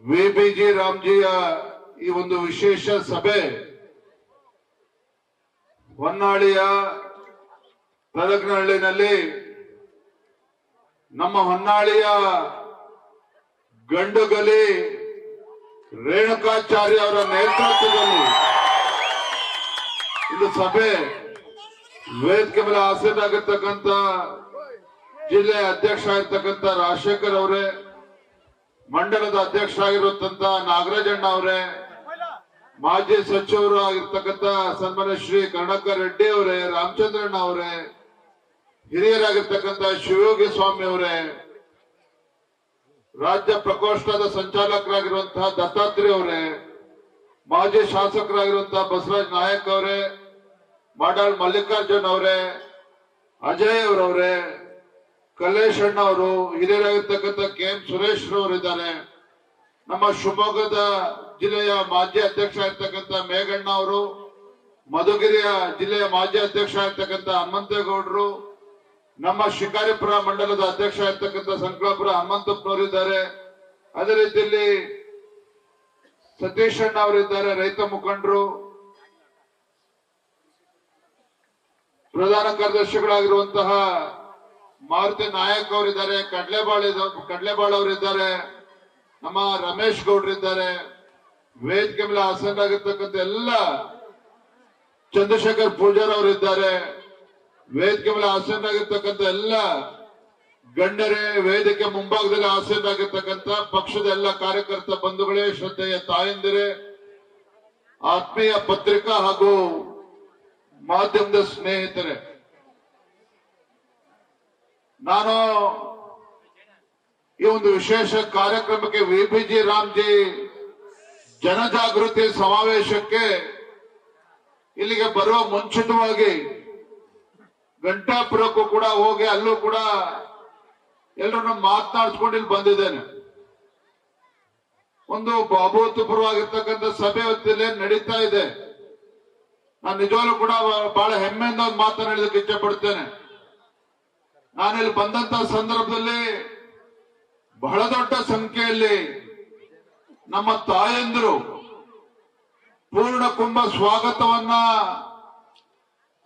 VBG ರಾಮ್ಜಿಯ ಈ ಒಂದು ವಿಶೇಷ ಸಭೆ ಹೊನ್ನಾಳಿಯ ತಲಕನಹಳ್ಳಿನಲ್ಲಿ ನಮ್ಮ ಹೊನ್ನಾಳಿಯ ಗಂಡುಗಲಿ ರೇಣುಕಾಚಾರ್ಯ ಅವರ ನೇತೃತ್ವದಲ್ಲಿ ಇದು ಸಭೆ ವೇದಿಕೆ ಮೇಲೆ ಆಸೀನರಾಗಿರ್ತಕ್ಕಂಥ ಜಿಲ್ಲೆಯ ಅಧ್ಯಕ್ಷ ಆಗಿರ್ತಕ್ಕಂಥ ರಾಜಶೇಖರ್ ಅವರೇ, ಮಂಡಲದ ಅಧ್ಯಕ್ಷರಾಗಿರುವಂತ ನಾಗರಾಜಣ್ಣ ಅವರೇ, ಮಾಜಿ ಸಚಿವರು ಆಗಿರ್ತಕ್ಕಂಥ ಸನ್ಮಾನ್ಯ ಶ್ರೀ ಕರುಣಾಕರ್ ರೆಡ್ಡಿ ಅವರೇ, ರಾಮಚಂದ್ರಣ್ಣ ಅವರೇ, ಹಿರಿಯರಾಗಿರ್ತಕ್ಕಂಥ ಶಿವಯೋಗಿ ಸ್ವಾಮಿ ಅವರೇ, ರಾಜ್ಯ ಪ್ರಕೋಷ್ಠದ ಸಂಚಾಲಕರಾಗಿರುವಂತಹ ದತ್ತಾತ್ರೇಯ ಅವರೇ, ಮಾಜಿ ಶಾಸಕರಾಗಿರುವಂತಹ ಬಸವರಾಜ್ ನಾಯಕ್ ಅವರೇ, ಮಾಡಾಳ್ ಮಲ್ಲಿಕಾರ್ಜುನ್ ಅವರೇ, ಅಜಯ್ ಅವರವರೇ, ಕಲ್ಲೇಶ್ ಅಣ್ಣ ಅವರು, ಹಿರಿಯರಾಗಿರ್ತಕ್ಕಂಥ KM ಸುರೇಶ್ ಅವರಿದ್ದಾರೆ, ನಮ್ಮ ಶಿವಮೊಗ್ಗದ ಜಿಲ್ಲೆಯ ಮಾಜಿ ಅಧ್ಯಕ್ಷ ಆಗಿರ್ತಕ್ಕಂಥ ಮೇಘಣ್ಣ ಅವರು, ಮಧುಗಿರಿಯ ಜಿಲ್ಲೆಯ ಮಾಜಿ ಅಧ್ಯಕ್ಷ ಆಗಿರ್ತಕ್ಕಂಥ ಹನುಮಂತೇಗೌಡರು, ನಮ್ಮ ಶಿಕಾರಿಪುರ ಮಂಡಲದ ಅಧ್ಯಕ್ಷ ಆಗಿರ್ತಕ್ಕಂಥ ಸಂಕಲಾಪುರ ಹನುಮಂತಪ್ಪನವರಿದ್ದಾರೆ. ಅದೇ ರೀತಿಯಲ್ಲಿ ಸತೀಶ್ ಅಣ್ಣ ಅವರಿದ್ದಾರೆ, ರೈತ ಮುಖಂಡರು, ಪ್ರಧಾನ ಕಾರ್ಯದರ್ಶಿಗಳಾಗಿರುವಂತಹ ಮಾರುತಿ ನಾಯಕ್ ಅವರಿದ್ದಾರೆ, ಕಡ್ಲೆಬಾಳ್ ಅವರಿದ್ದಾರೆ, ನಮ್ಮ ರಮೇಶ್ ಗೌಡ್ರಿದ್ದಾರೆ, ವೇದಿಕೆ ಮೇಲೆ ಆಸೀನರಾಗಿರ್ತಕ್ಕಂಥ ಎಲ್ಲ ಚಂದ್ರಶೇಖರ್ ಪೂಜಾರ್ ಅವರಿದ್ದಾರೆ, ವೇದಿಕೆ ಮೇಲೆ ಆಸೀನರಾಗಿರ್ತಕ್ಕಂಥ ಎಲ್ಲ ಗಣ್ಯರೇ, ವೇದಿಕೆ ಮುಂಭಾಗದಲ್ಲಿ ಆಸೀನರಾಗಿರ್ತಕ್ಕಂಥ ಪಕ್ಷದ ಎಲ್ಲ ಕಾರ್ಯಕರ್ತ ಬಂಧುಗಳೇ, ಶ್ರದ್ಧೆಯ ತಾಯಂದಿರೇ, ಆತ್ಮೀಯ ಪತ್ರಿಕಾ ಹಾಗೂ ಮಾಧ್ಯಮದ ಸ್ನೇಹಿತರೆ, ನಾನು ಈ ಒಂದು ವಿಶೇಷ ಕಾರ್ಯಕ್ರಮಕ್ಕೆ ವಿಬಿಜಿ ರಾಮ್ಜಿ ಜನಜಾಗೃತಿ ಸಮಾವೇಶಕ್ಕೆ ಇಲ್ಲಿಗೆ ಬರುವ ಮುಂಚಿತವಾಗಿ ಗಂಟಾಪುರಕ್ಕೂ ಕೂಡ ಹೋಗಿ ಅಲ್ಲೂ ಕೂಡ ಎಲ್ಲರನ್ನ ಮಾತನಾಡಿಸ್ಕೊಂಡು ಇಲ್ಲಿ ಬಂದಿದ್ದೇನೆ. ಒಂದು ಅಭೂತಪೂರ್ವವಾಗಿರ್ತಕ್ಕಂಥ ಸಭೆ ಹೊತ್ತಿಲ್ಲಿ ನಡೀತಾ ಇದೆ. ನಾನು ನಿಜವಾಗ್ಲೂ ಕೂಡ ಬಹಳ ಹೆಮ್ಮೆಯಿಂದ ಒಂದು ಮಾತನಾಡೋದಕ್ಕೆ ಇಚ್ಛೆ ಪಡ್ತೇನೆ. ನಾನಿಲ್ಲಿ ಬಂದಂತ ಸಂದರ್ಭದಲ್ಲಿ ಬಹಳ ದೊಡ್ಡ ಸಂಖ್ಯೆಯಲ್ಲಿ ನಮ್ಮ ತಾಯಂದಿರು ಪೂರ್ಣ ಕುಂಭ ಸ್ವಾಗತವನ್ನ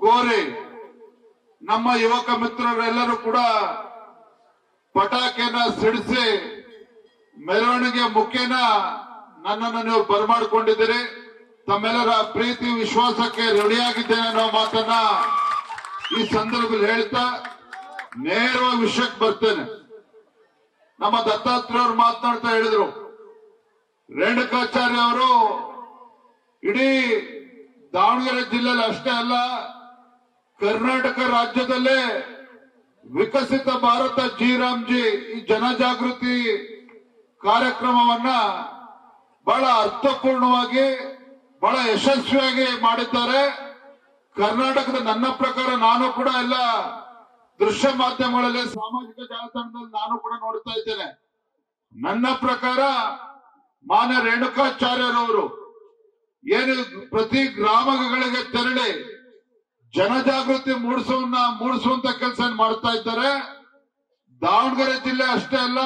ಕೋರಿ ನಮ್ಮ ಯುವಕ ಮಿತ್ರರೆಲ್ಲರೂ ಕೂಡ ಪಟಾಕಿಯನ್ನ ಸಿಡಿಸಿ ಮೆರವಣಿಗೆ ಮುಖೇನ ನನ್ನನ್ನು ನೀವು ಬರಮಾಡಿಕೊಂಡಿದ್ದೀರಿ. ತಮ್ಮೆಲ್ಲರ ಪ್ರೀತಿ ವಿಶ್ವಾಸಕ್ಕೆ ರೆಡಿಯಾಗಿದ್ದೇನೆ ಅನ್ನೋ ಮಾತನ್ನ ಈ ಸಂದರ್ಭದಲ್ಲಿ ಹೇಳ್ತಾ ನೇರವಾಗಿ ವಿಷಯಕ್ಕೆ ಬರ್ತೇನೆ. ನಮ್ಮ ದತ್ತಾತ್ರೇಯ ಅವರು ಮಾತನಾಡ್ತಾ ಹೇಳಿದ್ರು, ರೇಣುಕಾಚಾರ್ಯ ಅವರು ಇಡೀ ದಾವಣಗೆರೆ ಜಿಲ್ಲೆಯಲ್ಲಿ ಅಷ್ಟೇ ಅಲ್ಲ, ಕರ್ನಾಟಕ ರಾಜ್ಯದಲ್ಲೇ ವಿಕಸಿತ ಭಾರತ ರಾಮ್ಜಿ ಈ ಜನಜಾಗೃತಿ ಕಾರ್ಯಕ್ರಮವನ್ನ ಬಹಳ ಅರ್ಥಪೂರ್ಣವಾಗಿ ಬಹಳ ಯಶಸ್ವಿಯಾಗಿ ಮಾಡಿದ್ದಾರೆ. ಕರ್ನಾಟಕದ ನನ್ನ ಪ್ರಕಾರ ನಾನು ಕೂಡ ಎಲ್ಲ ದೃಶ್ಯ ಮಾಧ್ಯಮಗಳಲ್ಲಿ ಸಾಮಾಜಿಕ ಜಾಲತಾಣದಲ್ಲಿ ನಾನು ಕೂಡ ನೋಡ್ತಾ ಇದ್ದೇನೆ. ನನ್ನ ಪ್ರಕಾರ ಮಾನ್ಯ ರೇಣುಕಾಚಾರ್ಯರವರು ಏನು ಪ್ರತಿ ಗ್ರಾಮಗಳಿಗೆ ತೆರಳಿ ಜನಜಾಗೃತಿ ಮೂಡಿಸುವಂತ ಕೆಲಸ ಮಾಡ್ತಾ ಇದ್ದಾರೆ. ದಾವಣಗೆರೆ ಜಿಲ್ಲೆ ಅಷ್ಟೇ ಅಲ್ಲ,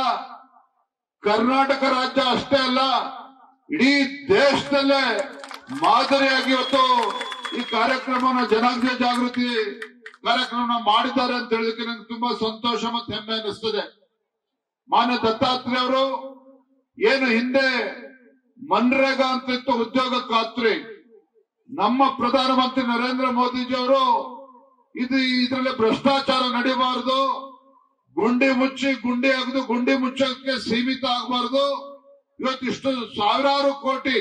ಕರ್ನಾಟಕ ರಾಜ್ಯ ಅಷ್ಟೇ ಅಲ್ಲ, ಇಡೀ ದೇಶದಲ್ಲೇ ಮಾದರಿಯಾಗಿ ಇವತ್ತು ಈ ಕಾರ್ಯಕ್ರಮವನ್ನು ಜನಜಾಗೃತಿ ಕಾರ್ಯಕ್ರಮ ಮಾಡಿದ್ದಾರೆ ಅಂತ ಹೇಳಿದಕ್ಕೆ ನಂಗೆ ತುಂಬಾ ಸಂತೋಷ ಮತ್ತು ಹೆಮ್ಮೆ ಅನಿಸ್ತದೆ. ಮಾನ್ಯ ದತ್ತಾತ್ರೇಯ ಅವರು ಏನು ಹಿಂದೆ ಮನ್ರೇಗಾ ಅಂತ ಇತ್ತು, ಉದ್ಯೋಗ ಖಾತ್ರಿ, ನಮ್ಮ ಪ್ರಧಾನಮಂತ್ರಿ ನರೇಂದ್ರ ಮೋದಿಜಿ ಅವರು ಇದರಲ್ಲಿ ಭ್ರಷ್ಟಾಚಾರ ನಡೀಬಾರದು, ಗುಂಡಿ ಅಗದು ಗುಂಡಿ ಮುಚ್ಚಕ್ಕೆ ಸೀಮಿತ ಆಗಬಾರದು. ಇವತ್ತಿಷ್ಟು ಸಾವಿರಾರು ಕೋಟಿ,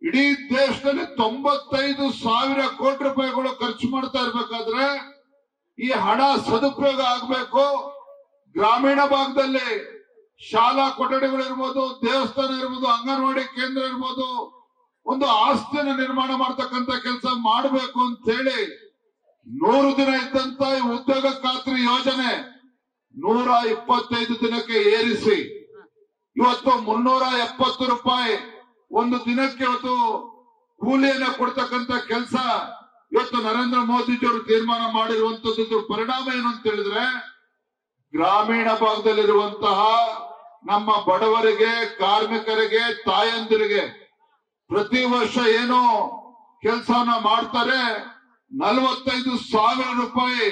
ಇಡೀ ದೇಶದಲ್ಲಿ 95,000 ಕೋಟಿ ರೂಪಾಯಿಗಳು ಖರ್ಚು ಮಾಡ್ತಾ ಇರ್ಬೇಕಾದ್ರೆ ಈ ಹಣ ಸದುಪಯೋಗ ಆಗಬೇಕು. ಗ್ರಾಮೀಣ ಭಾಗದಲ್ಲಿ ಶಾಲಾ ಕೊಠಡಿಗಳಿರ್ಬೋದು, ದೇವಸ್ಥಾನ ಇರ್ಬೋದು, ಅಂಗನವಾಡಿ ಕೇಂದ್ರ ಇರ್ಬೋದು, ಒಂದು ಆಸ್ತಿಯನ್ನು ನಿರ್ಮಾಣ ಮಾಡ್ತಕ್ಕಂಥ ಕೆಲಸ ಮಾಡಬೇಕು ಅಂತ ಹೇಳಿ 100 ದಿನ ಇದ್ದಂತ ಈ ಉದ್ಯೋಗ ಖಾತ್ರಿ ಯೋಜನೆ 125 ದಿನಕ್ಕೆ ಏರಿಸಿ ಇವತ್ತು 370 ರೂಪಾಯಿ ಒಂದು ದಿನಕ್ಕೆ ಇವತ್ತು ಕೂಲಿಯನ್ನ ಕೊಡ್ತಕ್ಕಂಥ ಕೆಲಸ ಇವತ್ತು ನರೇಂದ್ರ ಮೋದಿಜಿಯವರು ತೀರ್ಮಾನ ಮಾಡಿರುವಂತದ್ದು. ಪರಿಣಾಮ ಏನು ಅಂತ ಹೇಳಿದ್ರೆ ಗ್ರಾಮೀಣ ಭಾಗದಲ್ಲಿರುವಂತಹ ನಮ್ಮ ಬಡವರಿಗೆ, ಕಾರ್ಮಿಕರಿಗೆ, ತಾಯಂದಿರಿಗೆ ಪ್ರತಿ ವರ್ಷ ಏನು ಕೆಲಸವನ್ನ ಮಾಡ್ತಾರೆ 45,000 ರೂಪಾಯಿ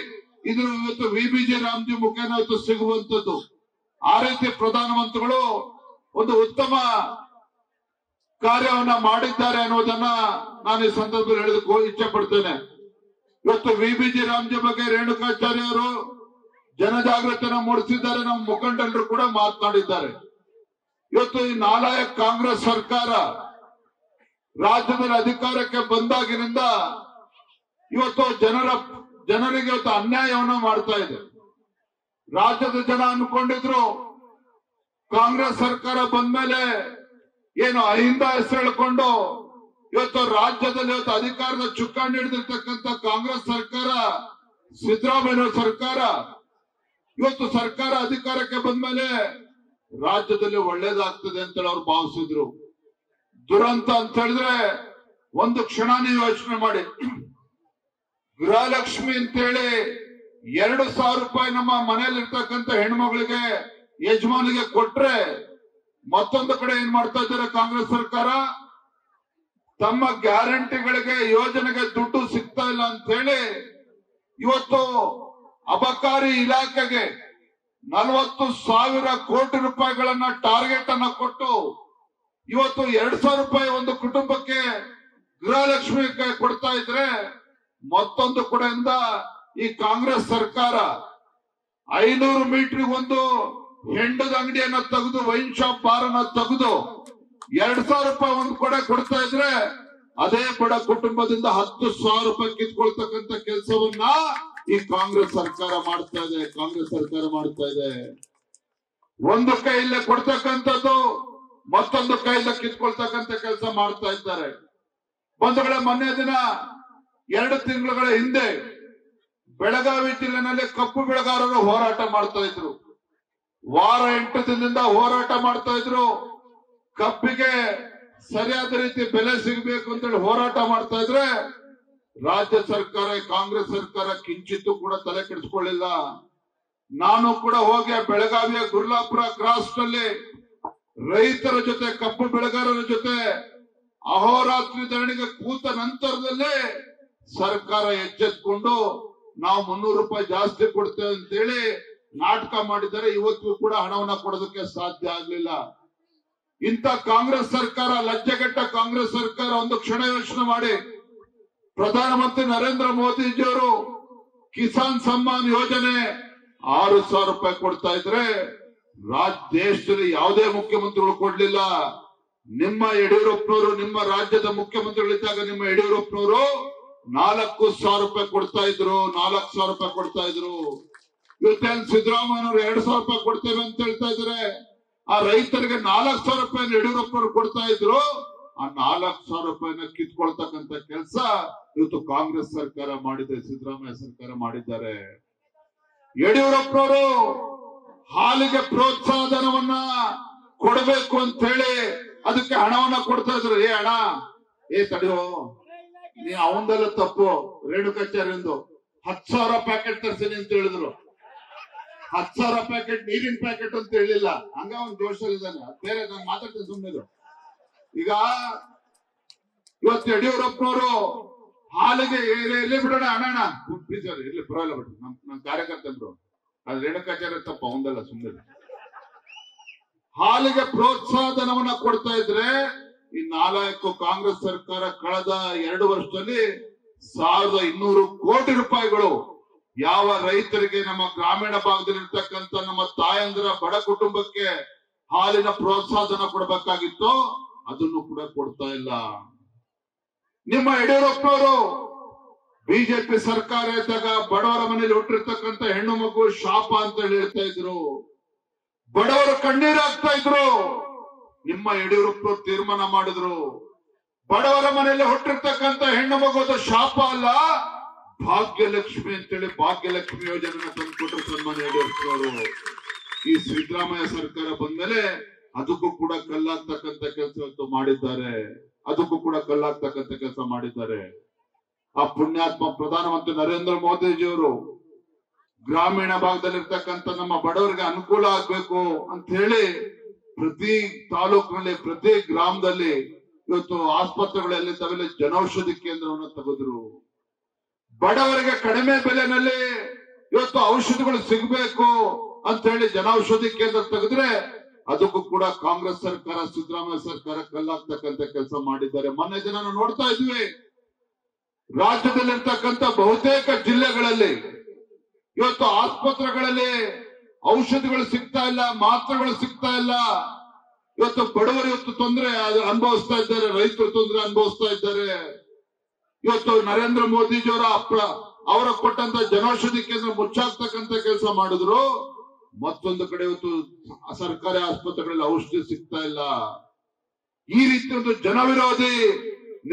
ಇದು ಇವತ್ತು ವಿಬಿಜಿ ರಾಮ್ಜಿ ಮುಖೇನ ಇವತ್ತು ಸಿಗುವಂತದ್ದು. ಆ ರೀತಿ ಪ್ರಧಾನಮಂತ್ರಿಗಳು ಒಂದು ಉತ್ತಮ ಕಾರ್ಯವನ್ನ ಮಾಡಿದ್ದಾರೆ ಅನ್ನೋದನ್ನ ನಾನು ಈ ಸಂದರ್ಭದಲ್ಲಿ ಹೇಳೋದಕ್ಕೆ ಇಚ್ಛೆ ಪಡ್ತೇನೆ. ಇವತ್ತು ವಿಬಿಜಿ ರಾಮ್ಜಿ ಬಗ್ಗೆ ರೇಣುಕಾಚಾರ್ಯ ಅವರು ಜನಜಾಗೃತಿಯನ್ನು ಮೂಡಿಸಿದ್ದಾರೆ. ನಮ್ಮ ಮುಖಂಡರು ಕೂಡ ಮಾತನಾಡಿದ್ದಾರೆ. ಇವತ್ತು ಈ ನಾಲಾಯಕ್ ಕಾಂಗ್ರೆಸ್ ಸರ್ಕಾರ ರಾಜ್ಯದಲ್ಲಿ ಅಧಿಕಾರಕ್ಕೆ ಬಂದಾಗಿನಿಂದ ಇವತ್ತು ಜನರಿಗೆ ಇವತ್ತು ಅನ್ಯಾಯವನ್ನ ಮಾಡ್ತಾ ಇದೆ. ರಾಜ್ಯದ ಜನ ಅನ್ಕೊಂಡಿದ್ರು ಕಾಂಗ್ರೆಸ್ ಸರ್ಕಾರ ಬಂದ್ಮೇಲೆ ಏನು ಅಹಿಂದ ಹೆಸರು ಹೇಳ್ಕೊಂಡು ಇವತ್ತು ರಾಜ್ಯದಲ್ಲಿ ಇವತ್ತು ಅಧಿಕಾರದ ಚುಕ್ಕಾಣಿ ಹಿಡಿದಿರ್ತಕ್ಕಂಥ ಕಾಂಗ್ರೆಸ್ ಸರ್ಕಾರ, ಸಿದ್ದರಾಮಯ್ಯ ಸರ್ಕಾರ ಇವತ್ತು ಸರ್ಕಾರ ಅಧಿಕಾರಕ್ಕೆ ಬಂದ್ಮೇಲೆ ರಾಜ್ಯದಲ್ಲಿ ಒಳ್ಳೇದಾಗ್ತದೆ ಅಂತೇಳಿ ಅವ್ರು ಭಾವಿಸಿದ್ರು. ದುರಂತ ಅಂತ ಹೇಳಿದ್ರೆ ಒಂದು ಕ್ಷಣ ನೀವು ಯೋಚನೆ ಮಾಡಿ, ಗೃಹಲಕ್ಷ್ಮಿ ಅಂತೇಳಿ 2,000 ರೂಪಾಯಿ ನಮ್ಮ ಮನೆಯಲ್ಲಿ ಇರ್ತಕ್ಕಂಥ ಹೆಣ್ಮಗಳಿಗೆ ಯಜಮಾನಿಗೆ ಕೊಟ್ರೆ, ಮತ್ತೊಂದು ಕಡೆ ಏನ್ ಮಾಡ್ತಾ ಇದ್ದಾರೆ ಕಾಂಗ್ರೆಸ್ ಸರ್ಕಾರ, ತಮ್ಮ ಗ್ಯಾರಂಟಿಗಳಿಗೆ ಯೋಜನೆಗೆ ದುಡ್ಡು ಸಿಗ್ತಾ ಇಲ್ಲ ಅಂತ ಹೇಳಿ ಇವತ್ತು ಅಬಕಾರಿ ಇಲಾಖೆಗೆ 40,000 ಕೋಟಿ ರೂಪಾಯಿಗಳನ್ನ ಟಾರ್ಗೆಟ್ ಅನ್ನ ಕೊಟ್ಟು ಇವತ್ತು 2,000 ರೂಪಾಯಿ ಒಂದು ಕುಟುಂಬಕ್ಕೆ ಗೃಹಲಕ್ಷ್ಮಿ ಕೊಡ್ತಾ ಇದ್ರೆ, ಮತ್ತೊಂದು ಕಡೆಯಿಂದ ಈ ಕಾಂಗ್ರೆಸ್ ಸರ್ಕಾರ 500 ಮೀಟರ್ ಒಂದು ಹೆಂಡದ ಅಂಗಡಿಯನ್ನ ತೆಗೆದು, ವೈನ್ ಶಾಪ್ ಬಾರ್ ಅನ್ನ ತೆಗೆದು 2,000 ರೂಪಾಯಿ ಒಂದು ಕಡೆ ಕೊಡ್ತಾ ಇದ್ರೆ, ಅದೇ ಬಡ ಕುಟುಂಬದಿಂದ 10,000 ರೂಪಾಯಿ ಕಿತ್ಕೊಳ್ತಕ್ಕಂಥ ಕೆಲಸವನ್ನ ಈ ಕಾಂಗ್ರೆಸ್ ಸರ್ಕಾರ ಮಾಡ್ತಾ ಇದೆ. ಕಾಂಗ್ರೆಸ್ ಸರ್ಕಾರ ಮಾಡ್ತಾ ಇದೆ. ಒಂದು ಕೈಯಲ್ಲೇ ಕೊಡ್ತಕ್ಕಂಥದ್ದು, ಮತ್ತೊಂದು ಕೈಯಿಂದ ಕಿತ್ಕೊಳ್ತಕ್ಕಂಥ ಕೆಲಸ ಮಾಡ್ತಾ ಇದ್ದಾರೆ. ಬಂಧುಗಳೇ, ಮೊನ್ನೆ ದಿನ 2 ತಿಂಗಳ ಹಿಂದೆ ಬೆಳಗಾವಿ ಜಿಲ್ಲೆನಲ್ಲಿ ಕಬ್ಬು ಬೆಳೆಗಾರರು ಹೋರಾಟ ಮಾಡ್ತಾ ಇದ್ರು. ವಾರ 8 ದಿನದಿಂದ ಹೋರಾಟ ಮಾಡ್ತಾ ಇದ್ರು. ಕಬ್ಬಿಗೆ ಸರಿಯಾದ ರೀತಿ ಬೆಲೆ ಸಿಗಬೇಕು ಅಂತೇಳಿ ಹೋರಾಟ ಮಾಡ್ತಾ ಇದ್ರೆ, ರಾಜ್ಯ ಸರ್ಕಾರ, ಕಾಂಗ್ರೆಸ್ ಸರ್ಕಾರ ಕಿಂಚಿತ್ತೂ ಕೂಡ ತಲೆ ಕೆಡಿಸ್ಕೊಳ್ಳಿಲ್ಲ. ನಾನು ಕೂಡ ಹೋಗಿ ಬೆಳಗಾವಿಯ ಗುರ್ಲಾಪುರ ಕ್ರಾಸ್ ನಲ್ಲಿ ರೈತರ ಜೊತೆ, ಕಬ್ಬು ಬೆಳೆಗಾರರ ಜೊತೆ ಅಹೋರಾತ್ರಿ ಧರಣಿಗೆ ಕೂತ ನಂತರದಲ್ಲಿ ಸರ್ಕಾರ ಎಚ್ಚೆತ್ಕೊಂಡು ನಾವು 300 ರೂಪಾಯಿ ಜಾಸ್ತಿ ಕೊಡ್ತೇವೆ ಅಂತೇಳಿ ನಾಟಕ ಮಾಡಿದ್ದಾರೆ. ಇವತ್ತು ಕೂಡ ಹಣವನ್ನ ಕೊಡೋದಕ್ಕೆ ಸಾಧ್ಯ ಆಗ್ಲಿಲ್ಲ. ಇಂಥ ಕಾಂಗ್ರೆಸ್ ಸರ್ಕಾರ, ಲಜ್ಜೆಗೆಟ್ಟ ಕಾಂಗ್ರೆಸ್ ಸರ್ಕಾರ ಒಂದು ಕ್ಷಣ ಯೋಚನೆ ಮಾಡಿ, ಪ್ರಧಾನಮಂತ್ರಿ ನರೇಂದ್ರ ಮೋದಿಜಿಯವರು ಕಿಸಾನ್ ಸಮ್ಮಾನ್ ಯೋಜನೆ 6,000 ರೂಪಾಯಿ ಕೊಡ್ತಾ ಇದ್ರೆ, ದೇಶದಲ್ಲಿ ಯಾವುದೇ ಮುಖ್ಯಮಂತ್ರಿಗಳು ಕೊಡ್ಲಿಲ್ಲ. ನಿಮ್ಮ ಯಡಿಯೂರಪ್ಪನವರು, ನಿಮ್ಮ ರಾಜ್ಯದ ಮುಖ್ಯಮಂತ್ರಿಗಳಿದ್ದಾಗ ನಿಮ್ಮ ಯಡಿಯೂರಪ್ಪನವರು 4,000 ರೂಪಾಯಿ ಕೊಡ್ತಾ ಇದ್ರು. 4,000 ರೂಪಾಯಿ ಕೊಡ್ತಾ ಇದ್ರು. ಇವತ್ತೇನು ಸಿದ್ದರಾಮಯ್ಯನವರು 2,000 ರೂಪಾಯಿ ಕೊಡ್ತೇವೆ ಅಂತ ಹೇಳ್ತಾ ಇದ್ದಾರೆ. ಆ ರೈತರಿಗೆ 4,000 ರೂಪಾಯಿ ಯಡಿಯೂರಪ್ಪನವರು ಕೊಡ್ತಾ ಇದ್ರು. ಆ 4,000 ರೂಪಾಯಿನ ಕಿತ್ಕೊಳ್ತಕ್ಕಂಥ ಕೆಲಸ ಇವತ್ತು ಕಾಂಗ್ರೆಸ್ ಸರ್ಕಾರ ಮಾಡಿದೆ, ಸಿದ್ದರಾಮಯ್ಯ ಸರ್ಕಾರ ಮಾಡಿದ್ದಾರೆ. ಯಡಿಯೂರಪ್ಪನವರು ಹಾಲಿಗೆ ಪ್ರೋತ್ಸಾಹ ಧನವನ್ನ ಕೊಡಬೇಕು ಅಂತ ಹೇಳಿ ಅದಕ್ಕೆ ಹಣವನ್ನ ಕೊಡ್ತಾ ಇದ್ರು. ಹಣ ತಡೆಯೋ, ನೀ ಅವಂದೆಲ್ಲ ತಪ್ಪು. ರೇಣುಕಾಚಾರ್ಯಂದು 10,000 ಪ್ಯಾಕೆಟ್ ತರ್ತೀನಿ ಅಂತ ಹೇಳಿದ್ರು. 10,000 ಪ್ಯಾಕೆಟ್ ನೀರಿನ ಪ್ಯಾಕೆಟ್ ಅಂತ ಹೇಳಿಲ್ಲ. ಹಂಗ ಒಂದು ಜೋಶಲ್ಲಿದ್ದಾನೆ. ಬೇರೆ ನಾನು ಮಾತಾಡ್ತೀನಿ ಸುಮ್ಮನೆ. ಈಗ ಇವತ್ತು ಯಡಿಯೂರಪ್ಪನವರು ಹಾಲಿಗೆ ಎಲ್ಲಿ ಬಿಡೋಣ ಹಣ ಇಲ್ಲಿ ಪರವಾಗಿಲ್ಲ ಬಿಡ್ರಿ, ನಮ್ ಕಾರ್ಯಕರ್ತರು ಅದು ರೇಣುಕಾಚಾರ್ಯ ತಪ್ಪ, ಅವಂದಲ್ಲ ಸುಮ್ಮನೆ. ಹಾಲಿಗೆ ಪ್ರೋತ್ಸಾಹ ಧನವನ್ನ ಕೊಡ್ತಾ ಇದ್ರೆ, ಈ 4 ಕಾಂಗ್ರೆಸ್ ಸರ್ಕಾರ ಕಳೆದ 2 ವರ್ಷದಲ್ಲಿ 1,200 ಕೋಟಿ ರೂಪಾಯಿಗಳು ಯಾವ ರೈತರಿಗೆ, ನಮ್ಮ ಗ್ರಾಮೀಣ ಭಾಗದಲ್ಲಿ ಇರ್ತಕ್ಕಂಥ ನಮ್ಮ ತಾಯಂದಿರ ಬಡ ಕುಟುಂಬಕ್ಕೆ ಹಾಲಿನ ಪ್ರೋತ್ಸಾಹ ಧನ ಕೊಡಬೇಕಾಗಿತ್ತು, ಅದನ್ನು ಕೂಡ ಕೊಡ್ತಾ ಇಲ್ಲ. ನಿಮ್ಮ ಯಡಿಯೂರಪ್ಪನವರು ಬಿಜೆಪಿ ಸರ್ಕಾರ ಇದ್ದಾಗ ಬಡವರ ಮನೆಯಲ್ಲಿ ಹುಟ್ಟಿರ್ತಕ್ಕಂಥ ಹೆಣ್ಣು ಮಗು ಶಾಪ ಅಂತ ಹೇಳ್ತಾ ಇದ್ರು. ಬಡವರು ಕಣ್ಣೀರು ಹಾಕ್ತಾ ಇದ್ರು. ನಿಮ್ಮ ಯಡಿಯೂರಪ್ಪನವರು ತೀರ್ಮಾನ ಮಾಡಿದ್ರು, ಬಡವರ ಮನೆಯಲ್ಲಿ ಹುಟ್ಟಿರ್ತಕ್ಕಂಥ ಹೆಣ್ಣು ಮಗುವುದು ಶಾಪ ಅಲ್ಲ, ಭಾಗ್ಯಲಕ್ಷ್ಮಿ ಅಂತೇಳಿ ಭಾಗ್ಯಲಕ್ಷ್ಮಿ ಯೋಜನೆ ತಂದುಕೊಟ್ರು ಸನ್ಮಾನ್ಯ ಯಡಿಯೂರಪ್ಪನವರು. ಈ ಸಿದ್ದರಾಮಯ್ಯ ಸರ್ಕಾರ ಬಂದ್ಮೇಲೆ ಅದಕ್ಕೂ ಕೂಡ ಕಲ್ಲಾಗ್ತಕ್ಕಂಥ ಕೆಲಸ ಮಾಡಿದ್ದಾರೆ. ಅದಕ್ಕೂ ಕೂಡ ಕಲ್ಲಾಗ್ತಕ್ಕಂಥ ಕೆಲಸ ಮಾಡಿದ್ದಾರೆ. ಆ ಪುಣ್ಯಾತ್ಮ ಪ್ರಧಾನಮಂತ್ರಿ ನರೇಂದ್ರ ಮೋದಿಜಿಯವರು ಗ್ರಾಮೀಣ ಭಾಗದಲ್ಲಿರ್ತಕ್ಕಂಥ ನಮ್ಮ ಬಡವರಿಗೆ ಅನುಕೂಲ ಆಗ್ಬೇಕು ಅಂತ ಹೇಳಿ ಪ್ರತಿ ತಾಲೂಕಿನಲ್ಲಿ ಪ್ರತಿ ಗ್ರಾಮದಲ್ಲಿ ಇವತ್ತು ಆಸ್ಪತ್ರೆಗಳೆಲ್ಲಿದ್ದಾವೆಲ್ಲ ಜನೌಷಧಿ ಕೇಂದ್ರವನ್ನು ತೆಗೆದ್ರು. ಬಡವರಿಗೆ ಕಡಿಮೆ ಬೆಲೆನಲ್ಲಿ ಇವತ್ತು ಔಷಧಿಗಳು ಸಿಗಬೇಕು ಅಂತ ಹೇಳಿ ಜನೌಷಧಿ ಕೇಂದ್ರ ತೆಗೆದ್ರೆ ಅದಕ್ಕೂ ಕೂಡ ಕಾಂಗ್ರೆಸ್ ಸರ್ಕಾರ, ಸಿದ್ದರಾಮಯ್ಯ ಸರ್ಕಾರ ಕಲ್ಲಾಗ್ತಕ್ಕಂಥ ಕೆಲಸ ಮಾಡಿದ್ದಾರೆ. ಮೊನ್ನೆ ದಿನ ನಾವು ನೋಡ್ತಾ ಇದ್ವಿ, ರಾಜ್ಯದಲ್ಲಿರ್ತಕ್ಕಂಥ ಬಹುತೇಕ ಜಿಲ್ಲೆಗಳಲ್ಲಿ ಇವತ್ತು ಆಸ್ಪತ್ರೆಗಳಲ್ಲಿ ಔಷಧಿಗಳು ಸಿಗ್ತಾ ಇಲ್ಲ, ಮಾತ್ರೆಗಳು ಸಿಗ್ತಾ ಇಲ್ಲ. ಇವತ್ತು ಬಡವರು ಇವತ್ತು ತೊಂದರೆ ಅನುಭವಿಸ್ತಾ ಇದ್ದಾರೆ, ರೈತರು ತೊಂದರೆ ಅನುಭವಿಸ್ತಾ ಇದ್ದಾರೆ. ಇವತ್ತು ನರೇಂದ್ರ ಮೋದಿಜಿಯವರ ಅವರ ಕೊಟ್ಟಂತ ಜನೌಷಧಿ ಕೇಂದ್ರ ಮುಚ್ಚಾಕ್ತಕ್ಕಂಥ ಕೆಲಸ ಮಾಡಿದ್ರು. ಮತ್ತೊಂದು ಕಡೆ ಇವತ್ತು ಸರ್ಕಾರಿ ಆಸ್ಪತ್ರೆಗಳಲ್ಲಿ ಔಷಧಿ ಸಿಗ್ತಾ ಇಲ್ಲ. ಈ ರೀತಿ ಒಂದು ಜನವಿರೋಧಿ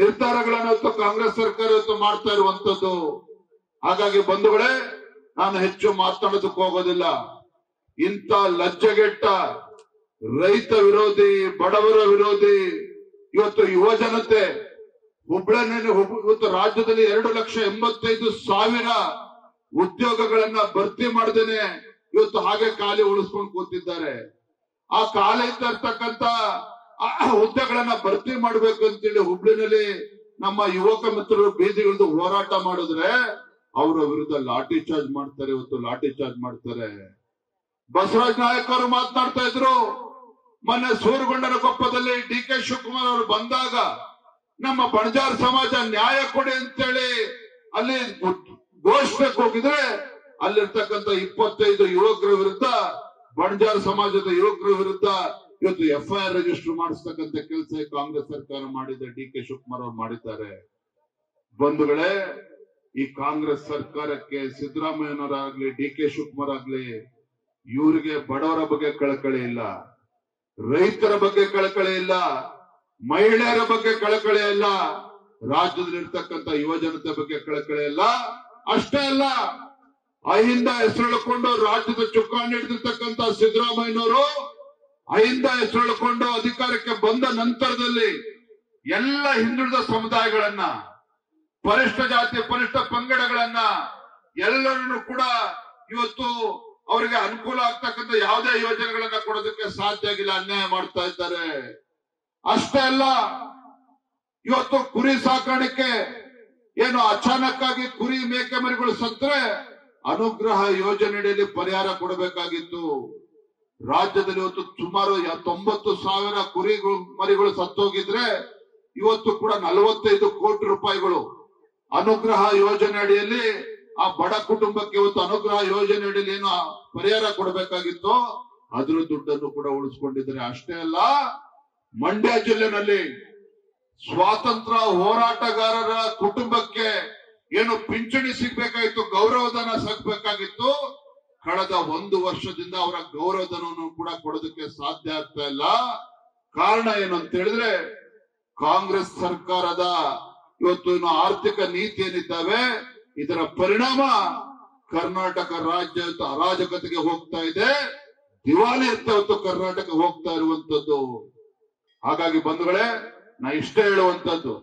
ನಿರ್ಧಾರಗಳನ್ನು ಇವತ್ತು ಕಾಂಗ್ರೆಸ್ ಸರ್ಕಾರ ಇವತ್ತು ಮಾಡ್ತಾ ಇರುವಂತದ್ದು. ಹಾಗಾಗಿ ಬಂಧುಗಳೇ, ನಾನು ಹೆಚ್ಚು ಮಾತನಾಡೋದಕ್ಕೆ ಹೋಗೋದಿಲ್ಲ. ಇಂಥ ಲಜ್ಜೆಗೆಟ್ಟ ರೈತ ವಿರೋಧಿ, ಬಡವರ ವಿರೋಧಿ ಇವತ್ತು ಯುವ ಜನತೆ ಹುಬ್ಬಳ್ಳಿನಲ್ಲಿ ಇವತ್ತು ರಾಜ್ಯದಲ್ಲಿ 2,85,000 ಉದ್ಯೋಗಗಳನ್ನ ಭರ್ತಿ ಮಾಡದೇನೆ ಇವತ್ತು ಹಾಗೆ ಖಾಲಿ ಉಳಿಸ್ಕೊಂಡು ಕೂತಿದ್ದಾರೆ. ಆ ಖಾಲಿ ಇರ್ತಕ್ಕಂಥ ಹುದ್ದೆಗಳನ್ನ ಭರ್ತಿ ಮಾಡ್ಬೇಕು ಅಂತೇಳಿ ಹುಬ್ಳಿನಲ್ಲಿ ನಮ್ಮ ಯುವಕ ಮಿತ್ರರು ಬೀದಿಗಿಳಿದು ಹೋರಾಟ ಮಾಡಿದ್ರೆ ಅವರ ವಿರುದ್ಧ ಲಾಠಿ ಚಾರ್ಜ್ ಮಾಡ್ತಾರೆ. ಇವತ್ತು ಲಾಠಿ ಚಾರ್ಜ್ ಮಾಡ್ತಾರೆ. ಬಸವರಾಜ ನಾಯಕ್ ಅವರು ಮಾತನಾಡ್ತಾ ಇದ್ರು, ಮೊನ್ನೆ ಸೂರಗೊಂಡನಕೊಪ್ಪದಲ್ಲಿ DK ಶಿವಕುಮಾರ್ ಅವರು ಬಂದಾಗ ನಮ್ಮ ಬಣಜಾರ ಸಮಾಜ ನ್ಯಾಯ ಕೊಡಿ ಅಂತೇಳಿ ಅಲ್ಲಿ ಘೋಷಣೆಗೆ ಹೋಗಿದ್ರೆ ಅಲ್ಲಿರ್ತಕ್ಕಂಥ 25 ಯುವಕರ ವಿರುದ್ಧ, ಬಣಜಾರ ಸಮಾಜದ ಯುವಕರ ವಿರುದ್ಧ ಇವತ್ತು FIR ರಿಜಿಸ್ಟರ್ ಮಾಡಿಸ್ತಕ್ಕಂಥ ಕೆಲಸ ಕಾಂಗ್ರೆಸ್ ಸರ್ಕಾರ ಮಾಡಿದೆ, DK ಶಿವಕುಮಾರ್ ಅವರು ಮಾಡಿದ್ದಾರೆ. ಬಂಧುಗಳೇ, ಈ ಕಾಂಗ್ರೆಸ್ ಸರ್ಕಾರಕ್ಕೆ ಸಿದ್ದರಾಮಯ್ಯನವರಾಗ್ಲಿ DK ಶಿವಕುಮಾರ್ ಆಗ್ಲಿ ಇವರಿಗೆ ಬಡವರ ಬಗ್ಗೆ ಕಳಕಳಿ ಇಲ್ಲ, ರೈತರ ಬಗ್ಗೆ ಕಳಕಳಿ ಇಲ್ಲ, ಮಹಿಳೆಯರ ಬಗ್ಗೆ ಕಳಕಳಿ ಇಲ್ಲ, ರಾಜ್ಯದಲ್ಲಿರ್ತಕ್ಕಂಥ ಯುವ ಜನತೆ ಬಗ್ಗೆ ಕಳಕಳಿ ಇಲ್ಲ. ಅಷ್ಟೇ ಅಲ್ಲ, ಅಹಿಂದ ಹೆಸರುಕೊಂಡು ರಾಜ್ಯದ ಚುಕ್ಕಾಣಿ ಹಿಡಿದಿರ್ತಕ್ಕಂಥ ಸಿದ್ದರಾಮಯ್ಯನವರು ಅಹಿಂದ ಹೆಸರುಕೊಂಡು ಅಧಿಕಾರಕ್ಕೆ ಬಂದ ನಂತರದಲ್ಲಿ ಎಲ್ಲ ಹಿಂದುಳಿದ ಸಮುದಾಯಗಳನ್ನ, ಪರಿಷ್ಠ ಜಾತಿ ಪರಿಷ್ಠ ಪಂಗಡಗಳನ್ನ ಎಲ್ಲರನ್ನು ಕೂಡ ಇವತ್ತು ಅವರಿಗೆ ಅನುಕೂಲ ಆಗ್ತಕ್ಕಂಥ ಯಾವುದೇ ಯೋಜನೆಗಳನ್ನ ಕೊಡೋದಕ್ಕೆ ಸಾಧ್ಯ ಆಗಿಲ್ಲ, ಅನ್ಯಾಯ ಮಾಡ್ತಾ ಇದ್ದಾರೆ. ಅಷ್ಟೇ ಅಲ್ಲ, ಇವತ್ತು ಕುರಿ ಸಾಕಾಣಿಕೆ ಏನು ಅಚಾನಕ್ ಆಗಿ ಕುರಿ ಮೇಕೆ ಮರಿಗಳು ಸತ್ತರೆ ಅನುಗ್ರಹ ಯೋಜನೆಯಲ್ಲಿ ಪರಿಹಾರ ಕೊಡಬೇಕಾಗಿತ್ತು. ರಾಜ್ಯದಲ್ಲಿ ಇವತ್ತು ಸುಮಾರು 90,000 ಕುರಿಗಳು ಮರಿಗಳು ಸತ್ತೋಗಿದ್ರೆ ಇವತ್ತು ಕೂಡ 45 ಕೋಟಿ ರೂಪಾಯಿಗಳು ಅನುಗ್ರಹ ಯೋಜನೆ ಅಡಿಯಲ್ಲಿ ಆ ಬಡ ಕುಟುಂಬಕ್ಕೆ ಇವತ್ತು ಅನುಗ್ರಹ ಯೋಜನೆ ಅಡಿಯಲ್ಲಿ ಏನು ಪರಿಹಾರ ಕೊಡಬೇಕಾಗಿತ್ತು ಅದ್ರ ದುಡ್ಡನ್ನು ಕೂಡ ಉಳಿಸ್ಕೊಂಡಿದ್ದಾರೆ. ಅಷ್ಟೇ ಅಲ್ಲ, ಮಂಡ್ಯ ಜಿಲ್ಲೆನಲ್ಲಿ ಸ್ವಾತಂತ್ರ್ಯ ಹೋರಾಟಗಾರರ ಕುಟುಂಬಕ್ಕೆ ಏನು ಪಿಂಚಣಿ ಸಿಗ್ಬೇಕಾಗಿತ್ತು, ಗೌರವಧನ ಸಿಗ್ಬೇಕಾಗಿತ್ತು, ಕಳೆದ 1 ವರ್ಷದಿಂದ ಅವರ ಗೌರವಧನವನ್ನು ಕೂಡ ಕೊಡೋದಕ್ಕೆ ಸಾಧ್ಯ ಆಗ್ತಾ ಇಲ್ಲ. ಕಾರಣ ಏನು ಅಂತ ಹೇಳಿದ್ರೆ, ಕಾಂಗ್ರೆಸ್ ಸರ್ಕಾರದ ಇವತ್ತು ಆರ್ಥಿಕ ನೀತಿ ಏನಿದ್ದಾವೆ ಇದರ ಪರಿಣಾಮ ಕರ್ನಾಟಕ ರಾಜ್ಯ ಅರಾಜಕತೆಗೆ ಹೋಗ್ತಾ ಇದೆ, ದಿವಾಳಿ ಅಂತ ಇವತ್ತು ಕರ್ನಾಟಕ ಹೋಗ್ತಾ ಇರುವಂತದ್ದು. ಹಾಗಾಗಿ ಬಂಧುಗಳೇ, ನಾ ಇಷ್ಟೇ ಹೇಳುವಂತದ್ದು,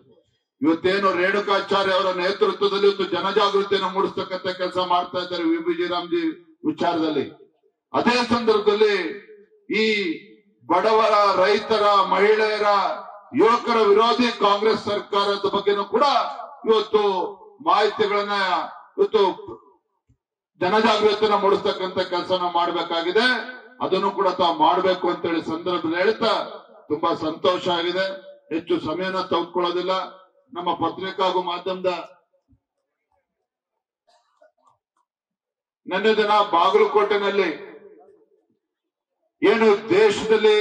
ಇವತ್ತೇನು ರೇಣುಕಾಚಾರ್ಯ ಅವರ ನೇತೃತ್ವದಲ್ಲಿ ಇವತ್ತು ಜನಜಾಗೃತಿಯನ್ನು ಮೂಡಿಸ್ತಕ್ಕಂಥ ಕೆಲಸ ಮಾಡ್ತಾ ಇದ್ದಾರೆ VBG ರಾಮ್ಜಿ ವಿಚಾರದಲ್ಲಿ. ಅದೇ ಸಂದರ್ಭದಲ್ಲಿ ಈ ಬಡವರ, ರೈತರ, ಮಹಿಳೆಯರ, ಯುವಕರ ವಿರೋಧಿ ಕಾಂಗ್ರೆಸ್ ಸರ್ಕಾರದ ಬಗ್ಗೆನೂ ಕೂಡ ಇವತ್ತು ಮಾಹಿತಿಗಳನ್ನ ಇವತ್ತು ಜನಜಾಗೃತಿಯನ್ನು ಮೂಡಿಸ್ತಕ್ಕಂಥ ಕೆಲಸನ ಮಾಡಬೇಕಾಗಿದೆ. ಅದನ್ನು ಕೂಡ ತಾವು ಮಾಡಬೇಕು ಅಂತೇಳಿ ಸಂದರ್ಭದಲ್ಲಿ ಹೇಳ್ತಾ ತುಂಬಾ ಸಂತೋಷ ಆಗಿದೆ. ಹೆಚ್ಚು ಸಮಯನ ತೆಗೆದುಕೊಳ್ಳೋದಿಲ್ಲ. ನಮ್ಮ ಪತ್ರಿಕಾ ಹಾಗೂ ಮಾಧ್ಯಮದ ನಿನ್ನೆ ದಿನ ಬಾಗಲಕೋಟೆನಲ್ಲಿ ಏನು ದೇಶದಲ್ಲಿ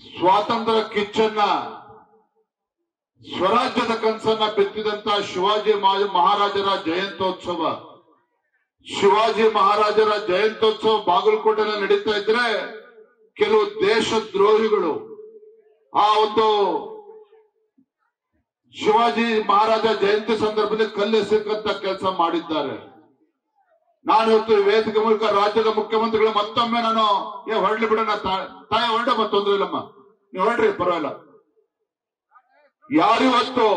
ಸ್ವಾತಂತ್ರ್ಯ ಕಿಚ್ಚನ್ನ, ಸ್ವರಾಜ್ಯದ ಕನಸನ್ನ ಬಿತ್ತಿದಂತ ಶಿವಾಜಿ ಮಹಾರಾಜರ ಜಯಂತ್ಯೋತ್ಸವ, ಶಿವಾಜಿ ಮಹಾರಾಜರ ಜಯಂತ್ಯೋತ್ಸವ ಬಾಗಲಕೋಟೆನಲ್ಲಿ ನಡೀತಾ ಇದ್ರೆ ಕೆಲವು ದೇಶದ್ರೋಹಿಗಳು ಆ ಒಂದು ಶಿವಾಜಿ ಮಹಾರಾಜ ಜಯಂತಿ ಸಂದರ್ಭದಲ್ಲಿ ಕಲ್ಲೆಸೆಕ್ಕಂತ ಕೆಲಸ ಮಾಡಿದ್ದಾರೆ. ನಾನು ಇವತ್ತು ವೇದಿಕೆ ಮೂಲಕ ರಾಜ್ಯದ ಮುಖ್ಯಮಂತ್ರಿಗಳು ಮತ್ತೊಮ್ಮೆ ನಾನು ಹೊರಡ್ಲಿ ಬಿಡೋಣ, ತಾಯಿ ಹೊರಡ ತೊಂದ್ರೆ ಇಲ್ಲಮ್ಮ, ನೀವು ಹೊರಡ್ರಿ ಪರವಾಗಿಲ್ಲ. ಯಾರಿವತ್ತು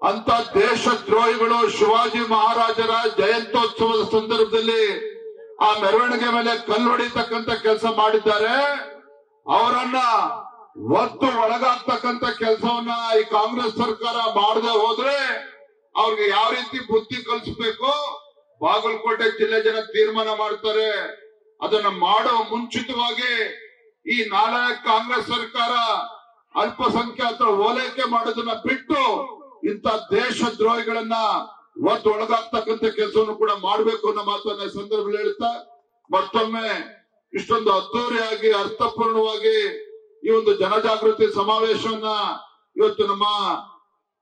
ಅಂತ ದೇಶದ್ರೋಹಿಗಳು ಶಿವಾಜಿ ಮಹಾರಾಜರ ಜಯಂತ್ಯೋತ್ಸವದ ಸಂದರ್ಭದಲ್ಲಿ ಆ ಮೆರವಣಿಗೆ ಮೇಲೆ ಕಲ್ಲು ಹೊಡಿತಕ್ಕಂತ ಕೆಲಸ ಮಾಡಿದ್ದಾರೆ. ಅವರನ್ನ ಒತ್ತು ಒಳಗಾಗ್ತಕ್ಕಂತ ಕೆಲಸವನ್ನ ಈ ಕಾಂಗ್ರೆಸ್ ಸರ್ಕಾರ ಮಾಡದೆ ಹೋದ್ರೆ ಅವ್ರಿಗೆ ಯಾವ ರೀತಿ ಬುದ್ಧಿ ಕಲಿಸ್ಬೇಕು ಬಾಗಲಕೋಟೆ ಜಿಲ್ಲೆ ಜನ ತೀರ್ಮಾನ ಮಾಡ್ತಾರೆ. ಅದನ್ನ ಮಾಡೋ ಮುಂಚಿತವಾಗಿ ಈ ನಾಲಾಯಕ ಕಾಂಗ್ರೆಸ್ ಸರ್ಕಾರ ಅಲ್ಪಸಂಖ್ಯಾತರ ಓಲೈಕೆ ಮಾಡೋದನ್ನ ಬಿಟ್ಟು ಇಂಥ ದೇಶ ದ್ರೋಹಿಗಳನ್ನ ಒತ್ತು ಒಳಗಾಗ್ತಕ್ಕಂಥ ಕೆಲಸವನ್ನು ಕೂಡ ಮಾಡಬೇಕು ಅನ್ನೋ ಮಾತನ್ನ ಈ ಸಂದರ್ಭದಲ್ಲಿ ಹೇಳ್ತಾ ಮತ್ತೊಮ್ಮೆ ಇಷ್ಟೊಂದು ಅದ್ದೂರಿಯಾಗಿ ಅರ್ಥಪೂರ್ಣವಾಗಿ ಈ ಒಂದು ಜನಜಾಗೃತಿ ಸಮಾವೇಶವನ್ನ ಇವತ್ತು ನಮ್ಮ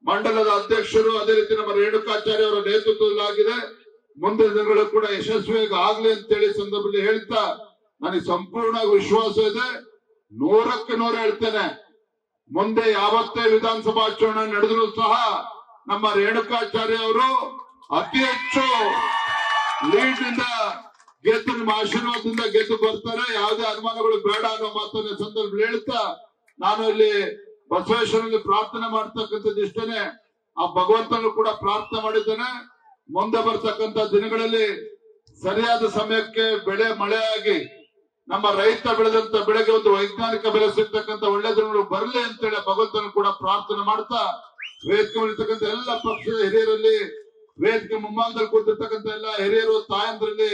ಮಂಡಲದ ಅಧ್ಯಕ್ಷರು ಅದೇ ರೀತಿ ನಮ್ಮ ರೇಣುಕಾಚಾರ್ಯ ಅವರ ನೇತೃತ್ವದಲ್ಲಾಗಿದೆ. ಮುಂದಿನ ದಿನಗಳು ಕೂಡ ಯಶಸ್ವಿಯಾಗಿ ಆಗ್ಲಿ ಅಂತೇಳಿ ಸಂದರ್ಭದಲ್ಲಿ ಹೇಳ್ತಾ ನನಗೆ ಸಂಪೂರ್ಣ ವಿಶ್ವಾಸ ಇದೆ. 100ಕ್ಕೆ 100 ಹೇಳ್ತೇನೆ, ಮುಂದೆ ಯಾವತ್ತೇ ವಿಧಾನಸಭಾ ಚುನಾವಣೆ ನಡೆದರೂ ಸಹ ನಮ್ಮ ರೇಣುಕಾಚಾರ್ಯ ಅವರು ಅತಿ ಹೆಚ್ಚು ಲೀಡ್ ಇಂದ ಗೆದ್ದು ನಿಮ್ಮ ಆಶೀರ್ವಾದದಿಂದ ಗೆದ್ದು ಬರ್ತಾರೆ. ಯಾವುದೇ ಅನುಮಾನಗಳು ಬೇಡ ಅನ್ನೋ ಮಾತನ್ನ ಸಂದರ್ಭದಲ್ಲಿ ಹೇಳ್ತಾ ನಾನು ಇಲ್ಲಿ ಬಸವೇಶ್ವರಲ್ಲಿ ಪ್ರಾರ್ಥನೆ ಮಾಡ್ತಕ್ಕಂಥದ್ದು ಇಷ್ಟೇನೆ. ಆ ಭಗವಂತನು ಕೂಡ ಪ್ರಾರ್ಥನೆ ಮಾಡಿದ್ದೇನೆ. ಮುಂದೆ ಬರ್ತಕ್ಕಂಥ ದಿನಗಳಲ್ಲಿ ಸರಿಯಾದ ಸಮಯಕ್ಕೆ ಬೆಳೆ ಮಳೆಯಾಗಿ ನಮ್ಮ ರೈತ ಬೆಳೆದಂತ ಬೆಳೆಗೆ ಒಂದು ವೈಜ್ಞಾನಿಕ ಬೆಲೆ ಸಿಗ್ತಕ್ಕಂಥ ಒಳ್ಳೆ ದಿನಗಳು ಬರಲಿ ಅಂತೇಳಿ ಭಗವಂತನ ಕೂಡ ಪ್ರಾರ್ಥನೆ ಮಾಡ್ತಾ ವೇದಿಕೆ ಮಾಡಿರ್ತಕ್ಕಂಥ ಎಲ್ಲ ಪಕ್ಷದ ಹಿರಿಯರಲ್ಲಿ, ವೇದಿಕೆ ಮುಂಭಾಗದಲ್ಲಿ ಕೂತಿರ್ತಕ್ಕಂಥ ಎಲ್ಲ ಹಿರಿಯರು ತಾಯಂದ್ರಲ್ಲಿ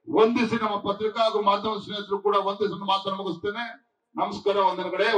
ವಂದಿಸಿ ನಮ್ಮ ಪತ್ರಿಕಾ ಹಾಗೂ ಮಾಧ್ಯಮ ಸ್ನೇಹಿತರು ಕೂಡ ವಂದಿಸಿ ಮಾತನ್ನು ಮುಗಿಸ್ತೇನೆ. ನಮಸ್ಕಾರ, ವಂದನೆಗಳೇ.